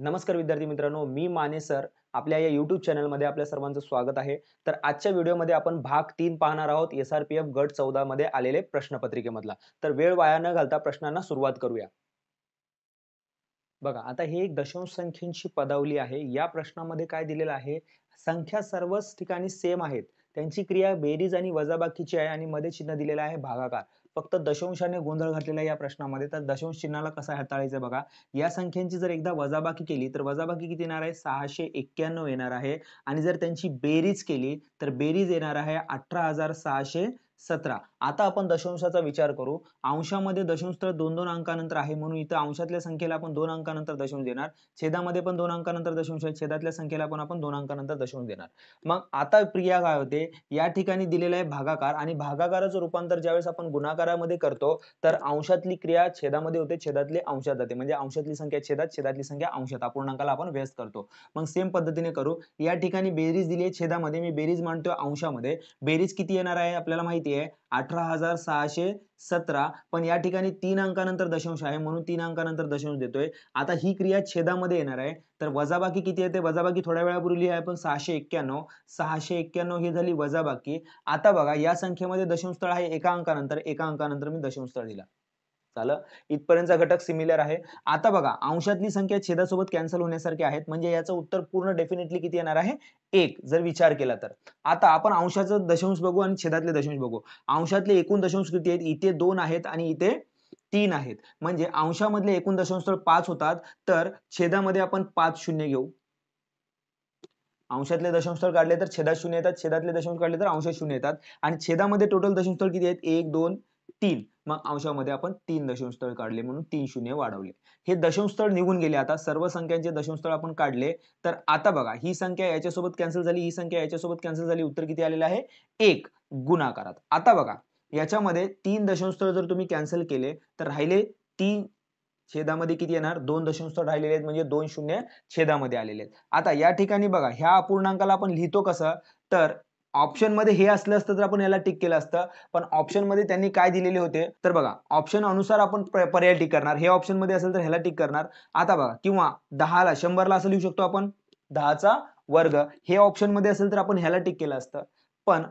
नमस्कार विद्यार्थी मित्रांनो, मी माने सर आपल्या या YouTube चॅनलमध्ये आपल्या सर्वांचं स्वागत आहे. तर आजच्या व्हिडिओमध्ये आपण भाग 3 पाहणार आहोत एस-आर-पी-एफ गट 14 मध्ये आलेले प्रश्नपत्रिकेमधला. तर वेळ वाया न घालता प्रश्नांना सुरुवात करूया. बघा, आता हे एक दशांश संख्येची पदावली आहे. या प्रश्नामध्ये काय दिलेलं आहे? संख्या सर्वच ठिकाणी सेम आहेत. त्यांची क्रिया बेरीज आणि वजाबाकीची आहे आणि मध्ये चिन्ह दिलेलं आहे भागाकार. फक्त दशांशाने गोंधळ घातलेला आहे या प्रश्नामध्ये. तर दशांश चिन्हाला कसं हाताळायचं बघा. या संख्यांची जर एकदा वजाबाकी केली तर वजाबाकी किती येणार आहे? 691 येणार आहे आणि जर त्यांची बेरीज केली तर बेरीज येणार आहे 18,617. आता आपण दशांशाचा विचार करू. अंशामध्ये दशांश तर 2-2 अंकानंतर आहे म्हणून इथं अंशातल्या संख्येला आपण 2 अंकानंतर दशांश देणार. छेदामध्ये पण 2 अंकानंतर दशांश आहे. छेदातल्या संख्येला पण आपण 2 अंकानंतर दशांश देणार. मग आता क्रिया काय होते? या ठिकाणी दिलेला आहे भागाकार आणि भागाकाराचं रूपांतर ज्यावेळेस आपण गुणाकारामध्ये करतो तर अंशातली क्रिया छेदामध्ये होते, छेदातली अंशात जाते. म्हणजे अंशातली संख्या छेदात, छेदातली संख्या अंशात. अपूर्णांकाला आपण व्यस्त करतो. मग सेम पद्धतीने करू. या ठिकाणी बेरीज दिली आहे छेदामध्ये, मी बेरीज मांडतोय अंशामध्ये. बेरीज किती येणार आहे आपल्याला माहिती आहे 18,617. पण या ठिकाणी 3 अंकानंतर दशांश आहे म्हणून 3 अंकानंतर दशांश देतोय. आता ही क्रिया छेदामध्ये येणार आहे तर वजाबाकी किती येते? वजाबाकी थोड्या वेळापूर्वी लिहिली आहे आपण 691. 691 ही झाली वजाबाकी. आता बघा या संख्येमध्ये दशांश स्थळ आहे एका अंकानंतर मी दशांश स्थळ दिला. झालं. इथपर्यंतचा घटक सिमिलर आहे. आता बघा अंशातली संख्या छेदासोबत कॅन्सल होण्यासारखी आहेत म्हणजे याचं उत्तर पूर्ण डेफिनेटली किती येणार आहे? 1 जर विचार केला तर. आता आपण अंशाचं दशांश बघू आणि छेदातले दशांश बघू. अंशातले एकूण दशांश किती आहेत? इथे 2 आहेत आणि इथे 3 आहेत. म्हणजे अंशामधले एकूण दशांश स्थळ 5 होतात तर छेदामध्ये आपण 5 शून्य घेऊ. अंशातले दशांश स्थळ काढले तर छेदात 0 येतात, छेदातले दशांश काढले तर अंशात 0 येतात आणि छेदामध्ये टोटल दशांश स्थळ किती आहेत? 1 2 3. मग अंशामध्ये आपण 3 दशांश स्थळ काढले म्हणून 3 शून्य वाढवले. हे दशांश स्थळ निघून गेले. आता सर्व संख्यांचे दशांश स्थळ आपण काढले तर आता बघा ही संख्या याच्यासोबत कॅन्सल झाली, ही संख्या याच्यासोबत कॅन्सल झाली. उत्तर किती आलेलं आहे? 1 गुणाकारात. आता बघा याच्यामध्ये 3 दशांश स्थळ जर तुम्ही कॅन्सल केले तर राहिले 3 छेदामध्ये किती येणार? 2 दशांश स्थळ राहिलेले आहेत म्हणजे 2 शून्य छेदामध्ये आलेले आहेत. आता या ठिकाणी बघा ह्या अपूर्णांकाला आपण लिहितो कसं? तर ऑप्शन मध्ये हे असलं असतं तर आपण याला टिक केलं असतं. पण ऑप्शन मध्ये त्यांनी काय दिलेले होते? तर बघा ऑप्शन अनुसार आपण पर्याय टिक करणार. हे ऑप्शन मध्ये असेल तर ह्याला टिक करणार. आता बघा किंवा 10 ला 100 ला असं लिहू शकतो आपण 10 चा वर्ग. हे ऑप्शन मध्ये असेल तर आपण ह्याला टिक केलं असतं. पण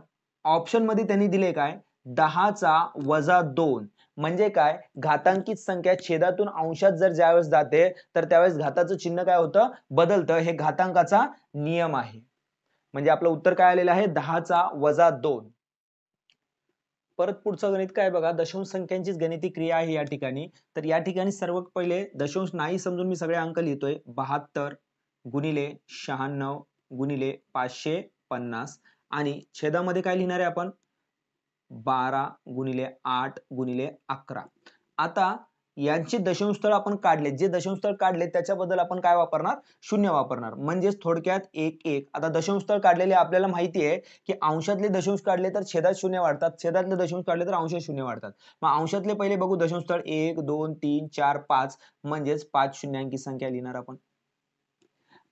ऑप्शन मध्ये त्यांनी दिले काय? 10 चा वजा 2 म्हणजे काय? घातांकित संख्या छेदातून अंशात जर ज्यावेळेस जाते तर त्यावेळेस घाताचं चिन्ह काय होतं? बदलतं. हे घातांकाचा नियम आहे. म्हणजे आपलं उत्तर काय आलेलं आहे? 10 चा वजा 2. परत पुढचं गणित काय बघा, दशांश संख्यांचीच गणिती क्रिया आहे या ठिकाणी. तर या ठिकाणी सर्वात पहिले दशांश नाही समजून मी सगळे अंक लिहितोय. 72 गुणिले 96 गुणिले 550 आणि छेदामध्ये काय लिहिणार आहे आपण? 12 गुणिले 8 गुणिले 11. आता यांचे दशांश स्थळ आपण काढले. जे दशांश स्थळ काढले त्याच्याबद्दल आपण काय वापरणार? शून्य वापरणार. म्हणजेच थोडक्यात 1 1. आता दशांश स्थळ काढलेले आपल्याला माहिती आहे की अंशातले दशांश काढले तर छेदात शून्य वाढतात. छेदातले दशांश काढले तर अंशात शून्य वाढतात. मग अंशातले पहिले बघू दशांश स्थळ 1 2 3 4 5 म्हणजेच 5 शून्यांकी संख्या लिहिणार आपण.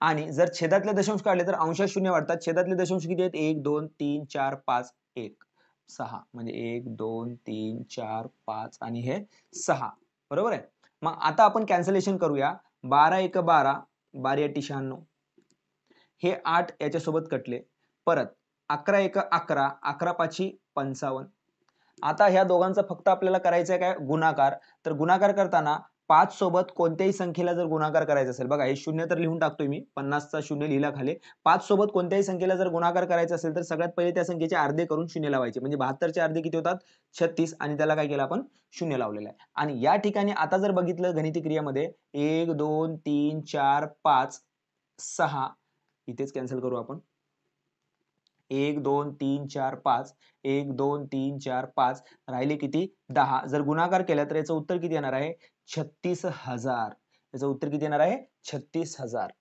आणि जर छेदातले दशांश काढले तर अंशात शून्य वाढतात. छेदातले दशांश किती आहेत? 1 2 3 4 5 1 6 म्हणजे 1 2 3 4 5 आणि हे 6 बरोबर आहे. मग आता आपण कॅन्सलेशन करूया. 12 1 12 12 8 96 हे 8 याच्यासोबत कटले. परत 11 1 11 11 5 55. आता ह्या दोघांचा फक्त आपल्याला करायचा आहे काय? गुणाकार. तर गुणाकार करताना 5 सोबत कोणत्याही संख्येला जर गुणाकार करायचा असेल, बघा हे शून्य तर लिहून टाकतोय मी, 50 चा शून्य लिहिला खाली. 5 सोबत कोणत्याही संख्येला जर गुणाकार करायचा असेल तर सगळ्यात पहिले त्या संख्येचे अर्धे करून शून्य लावायचे. म्हणजे 72 चे अर्धे किती होतात? 36 आणि त्याला काय केलं आपण? शून्य लावलेलं आहे. आणि या ठिकाणी आता जर बघितलं गणिती क्रियेमध्ये 1 2 3 4 5 6 इथेच कॅन्सल करू आपण. 1 2 3 4 5 1 2 3 4 5 राहिले किती? 10. जर गुणाकार केला तर याचं उत्तर किती येणार आहे? 36,000. याचं उत्तर किती येणार आहे? 36,000.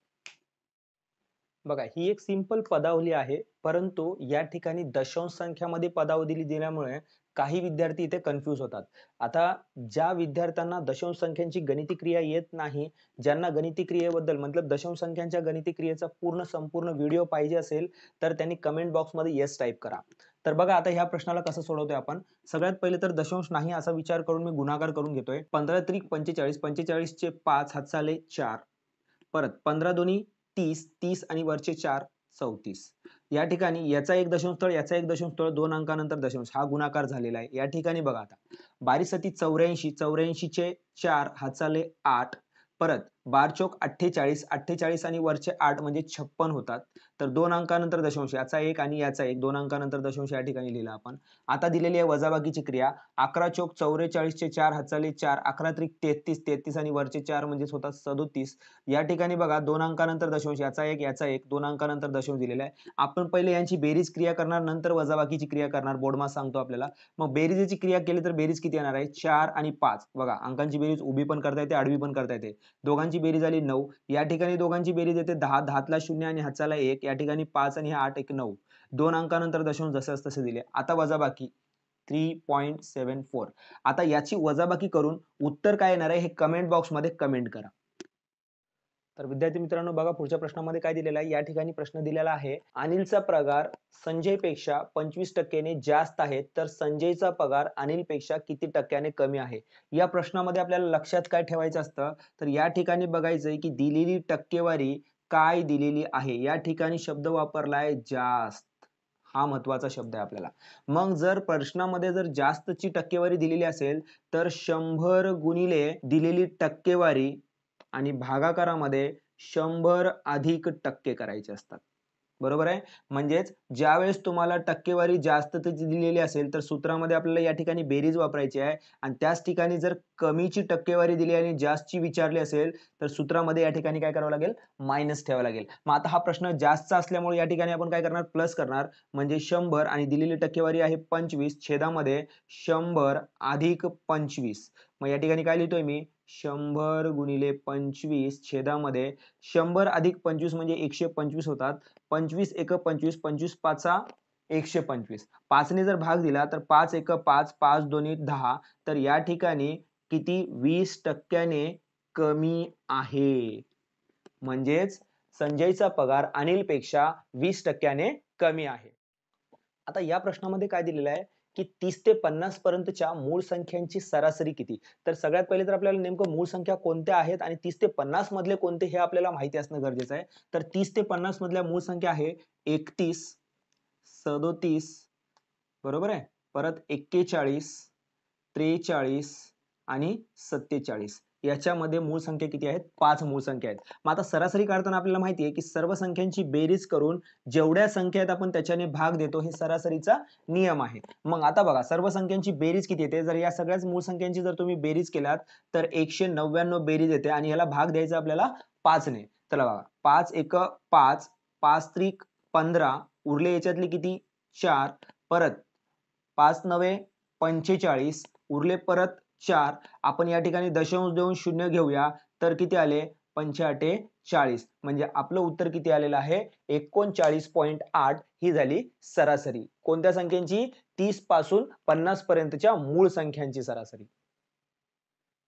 बघा ही एक सिंपल पदावली आहे, परंतु या ठिकाणी दशांश संख्यामध्ये पदावली दिल्यामुळे काही विद्यार्थी इथे कन्फ्यूज होतात. आता ज्या विद्यार्थ्यांना दशांश संख्यांची गणिती क्रिया येत नाही, ज्यांना गणिती क्रियेबद्दल मतलब दशांश संख्यांच्या गणिती क्रियेचा संपूर्ण व्हिडिओ पाहिजे असेल तर त्यांनी कमेंट बॉक्समध्ये येस टाइप करा. तर बघा आता ह्या प्रश्नाला कसं सोडवतोय आपण. सगळ्यात पहिले तर दशांश नाही असा विचार करून मी गुणाकार करून घेतोय. 15 त्रिक 45 45 चे 5 हातचाले 4. परत 15 दोन्ही 30, 30 आणि वरचे 4 34. या ठिकाणी याचा एक दशमस्थळ, याचा एक दशमस्थळ, 2 अंकानंतर दशमांश हा गुणाकार झालेला आहे. या ठिकाणी बघा आता 12 84, 84 चे 4 हातचाले 8, परत 12 चौक 48, 48 आणि वरचे 8 म्हणजे 56 होतात. तर 2 अंकानंतर दशमांश, याचा एक आणि याचा एक, 2 अंकानंतर दशमांश या ठिकाणी लिहिला आपण. आता दिलेली आहे वजाबाकीची क्रिया. 11 चौक 44 चे 4 हातचाले 4, 11 त्रिक 33, 33 आणि वरचे 4 म्हणजेच होतात 37. या ठिकाणी बघा 2 अंकानंतर दशमांश, याचा एक, याचा एक, 2 अंकानंतर दशमांश दिलेला आहे. आपण पहिले यांची बेरीज क्रिया करणार, नंतर वजाबाकीची क्रिया करणार. बोर्डमास सांगतो आपल्याला. मग बेरीजची क्रिया केली तर बेरीज किती येणार आहे? 4 आणि 5. बघा अंकांची बेरीज उभी पण करता येते, आडवी पण करता येते. दोघांची बेरीज आली 9. या ठिकाणी दोघांची बेरीज येते 10, 10तला 0 आणि हातचाला 1. या ठिकाणी 5 आणि 8 1 9. 2 अंकानंतर दशमांश जसंच तसे दिले. आता वजाबाकी 3.74. आता याची वजाबाकी करून उत्तर काय येणार आहे हे कमेंट बॉक्स मध्ये कमेंट करा. तर विद्यार्थी मित्रांनो बघा पुढच्या प्रश्नामध्ये काय दिलेलं आहे. या ठिकाणी प्रश्न दिलेला आहे, अनिलचा पगार संजयपेक्षा 25% जास्त आहे, तर संजयचा पगार अनिलपेक्षा किती टक्क्याने कमी आहे. या प्रश्नामध्ये आपल्याला लक्षात काय ठेवायचं असतं, तर या ठिकाणी बघायचंय की दिलेली टक्केवारी काय दिलेली आहे. या ठिकाणी शब्द वापरलाय जास्त, हा महत्वाचा शब्द आहे आपल्याला. मग जर प्रश्नामध्ये जर जास्तची टक्केवारी दिलेली असेल तर 100 गुणिले दिलेली टक्केवारी आणि भागाकारामध्ये 100 अधिक टक्के करायचे असतात. बरोबर आहे. म्हणजेच ज्यावेळेस तुम्हाला टक्केवारी जास्त दिलेली असेल तर सूत्रामध्ये आपल्याला या ठिकाणी बेरीज वापरायची आहे, आणि त्याच ठिकाणी जर कमीची टक्केवारी दिली आणि जास्तची विचारली असेल तर सूत्रामध्ये या ठिकाणी काय करावं लागेल? मायनस ठेवावं लागेल. मग आता हा प्रश्न जास्तचा असल्यामुळे या ठिकाणी आपण काय करणार? प्लस करणार. म्हणजे 100 आणि दिलेली टक्केवारी आहे 25 छेदामध्ये 100 अधिक 25. मग या ठिकाणी काय लिहितोय मी? 100 गुणिले 25 छेदामध्ये 100 अधिक 25 म्हणजे 125 होतात. 25 एक 25, 25 पाचा 125. 5 ने जर भाग दिला तर 5 एक 5, 5 दोन्ही 10. तर या ठिकाणी किती? 20% कमी आहे. म्हणजेच संजयचा पगार अनिलपेक्षा 20% कमी आहे. आता या प्रश्नामध्ये काय दिलेलं आहे की 30 ते 50 पर्यंतच्या मूळ संख्यांची सरासरी किती. तर सगळ्यात पहिले तर आपल्याला नेमकं मूळ संख्या कोणत्या आहेत आणि 30 ते 50 मधले कोणते हे आपल्याला माहिती असणं गरजेचं आहे. तर 30 ते 50 मधल्या मूळ संख्या आहे 31, 37, बरोबर आहे, परत 41, 43 आणि 47. याच्यामध्ये मूळ संख्या किती आहेत? 5 मूळ संख्या आहेत. मग आता सरासरी काढताना आपल्याला माहिती आहे की सर्व संख्यांची बेरीज करून जेवढ्या संख्या आहेत आपण त्याच्याने भाग देतो, हे सरासरीचा नियम आहे. मग आता बघा सर्व संख्यांची बेरीज किती येते? जर या सगळ्याच मूळ संख्यांची जर तुम्ही बेरीज केलात तर 199 बेरीज येते आणि याला भाग द्यायचा आपल्याला 5 ने. चला बघा 5 एक 5, 5 त्रिक 15, उरले याच्यातले किती? 4, परत 5 नवे 45, उरले परत 4. आपण या ठिकाणी दशांश देऊन शून्य घेऊया तर किती आले? 5 40. म्हणजे आपलं उत्तर किती आलेलं आहे? 39.8. ही झाली सरासरी. कोणत्या संख्यांची? 30 पासून 50 पर्यंतच्या मूळ संख्यांची सरासरी.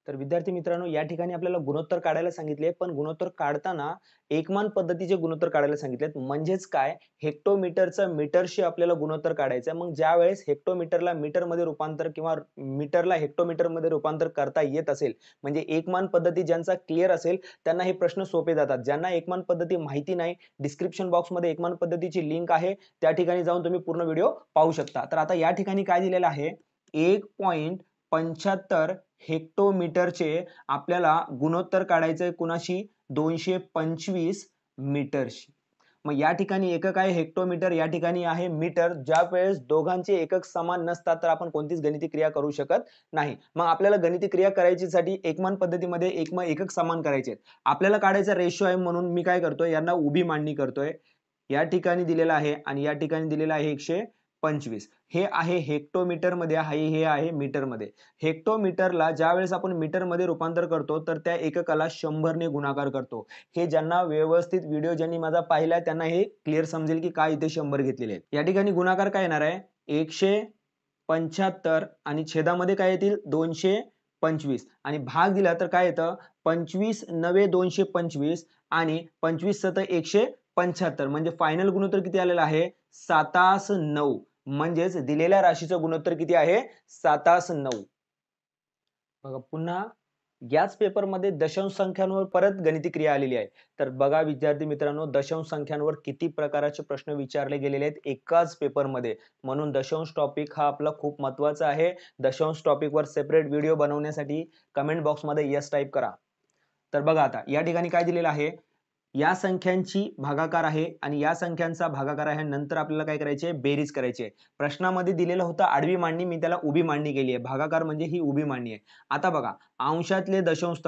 तर विद्यार्थी मित्रांनो या ठिकाणी आपल्याला गुणोत्तर काढायला सांगितले, पण गुणोत्तर काढताना एकमान पद्धतीचे गुणोत्तर काढायला सांगितलेत. म्हणजेच काय? हेक्टोमीटरचं मीटरशी आपल्याला गुणोत्तर काढायचं आहे. मग ज्यावेळेस हेक्टोमीटरला मीटरमध्ये रूपांतर किंवा मीटरला हेक्टोमीटरमध्ये रूपांतर करता येत असेल, म्हणजे एकमान पद्धती ज्यांचा क्लिअर असेल त्यांना हे प्रश्न सोपे जातात. ज्यांना एकमान पद्धती माहिती नाही, डिस्क्रिप्शन बॉक्समध्ये एकमान पद्धतीची लिंक आहे, त्या ठिकाणी जाऊन तुम्ही पूर्ण व्हिडिओ पाहू शकता. तर आता या ठिकाणी काय दिलेलं आहे? 1.75 हेक्टोमीटरचे आपल्याला गुणोत्तर काढायचंय कुणाशी? 225 मीटरशी. मग या ठिकाणी एकक आहे हेक्टोमीटर, या ठिकाणी आहे मीटर. ज्या वेळेस दोघांचे एकक समान नसतात तर आपण कोणतीच गणिती क्रिया करू शकत नाही. मग आपल्याला गणिती क्रिया करायची एकमान पद्धतीमध्ये एकक समान करायचे आहेत. आपल्याला काढायचा रेशो आहे म्हणून मी काय करतोय? यांना उभी मांडणी करतोय. या ठिकाणी दिलेला आहे आणि या ठिकाणी दिलेला आहे 125. हे आहे हेक्टोमीटर मध्ये, हे आहे मीटर मध्ये. हेक्टोमीटरला ज्यावेळेस आपण मीटर मध्ये रूपांतर करतो तर त्या एककाला 100 ने गुणाकार करतो. हे ज्यांना व्यवस्थित व्हिडिओ ज्यांनी माझा पाहिलाय त्यांना हे क्लिअर समजेल की काय इथे 100 घेतलेले आहेत. या ठिकाणी गुणाकार काय येणार आहे? 175 आणि छेदामध्ये काय येतील? 225 आणि भाग दिला तर काय येतं? 25 नवे 225 आणि 25 सत 175. म्हणजे फायनल गुणोत्तर किती आलेला आहे? 7/9. म्हणजेच दिलेल्या राशीचं गुणोत्तर किती आहे? 7/9. बघा पुन्हा याच पेपरमध्ये दशांश संख्यांवर परत गणिती क्रिया आलेली आहे. तर बघा विद्यार्थी मित्रांनो, दशांश संख्यांवर किती प्रकारचे प्रश्न विचारले गेलेले आहेत एकाच पेपरमध्ये. म्हणून दशांश टॉपिक हा आपला खूप महत्त्वाचा आहे. दशांश टॉपिकवर सेपरेट व्हिडिओ बनवण्यासाठी कमेंट बॉक्समध्ये येस टाइप करा. तर बघा आता या ठिकाणी काय दिलेलं आहे, या संख्यांची भागाकार आहे आणि या संख्यांचा भागाकार आहे. नंतर आपल्याला काय करायची आहे, बेरीज करायची आहे. प्रश्नामध्ये दिलेलं होतं आडवी मांडणी, मी त्याला उभी मांडणी केली आहे. भागाकार म्हणजे ही उभी मांडणी आहे. आता बघा, अंशातले दशांश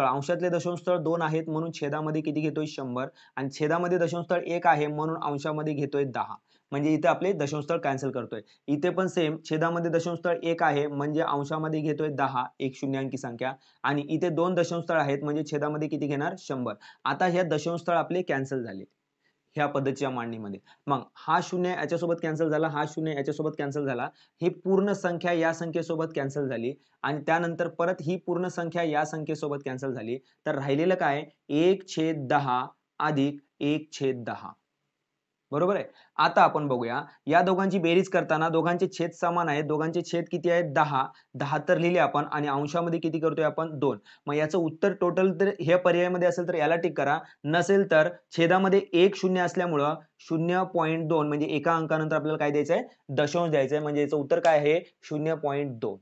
स्थळ 2 आहेत म्हणून छेदामध्ये किती घेतोय 100 आणि छेदामध्ये दशांश स्थळ 1 आहे म्हणून अंशामध्ये घेतोय 10. म्हणजे इथे आपले दशांश स्थळ कॅन्सल करतोय. इथे पण सेम छेदामध्ये दशांश स्थळ 1 आहे म्हणजे अंशामध्ये घेतोय 10, एक शून्यांकी संख्या आणि इथे 2 दशांश स्थळ आहेत म्हणजे छेदामध्ये किती घेणार 100. आता ह्या दशांश स्थळ आपले कॅन्सल झाले ह्या पद्धतीच्या मांडणीमध्ये. मग हा शून्य याच्यासोबत कॅन्सल झाला, हा शून्य याच्यासोबत कॅन्सल झाला. ही पूर्ण संख्या या संख्येसोबत कॅन्सल झाली आणि त्यानंतर परत ही पूर्ण संख्या या संख्येसोबत कॅन्सल झाली. तर राहिलेलं काय 1/10 अधिक 1/10. बरोबर आहे. आता आपण बघूया या दोघांची बेरीज करताना दोघांचे छेद समान आहेत. दोघांचे छेद किती आहेत 10. 10 तर लिहिले आपण आणि अंशामध्ये किती करतोय आपण 2. मग याचं उत्तर टोटल तर हे पर्यायामध्ये असेल तर याला टिक करा. नसेल तर छेदामध्ये 1 शून्य असल्यामुळं 0.2 म्हणजे एका अंकानंतर आपल्याला काय द्यायचं आहे दशांश द्यायचा आहे. म्हणजे याचं उत्तर काय आहे 0.2.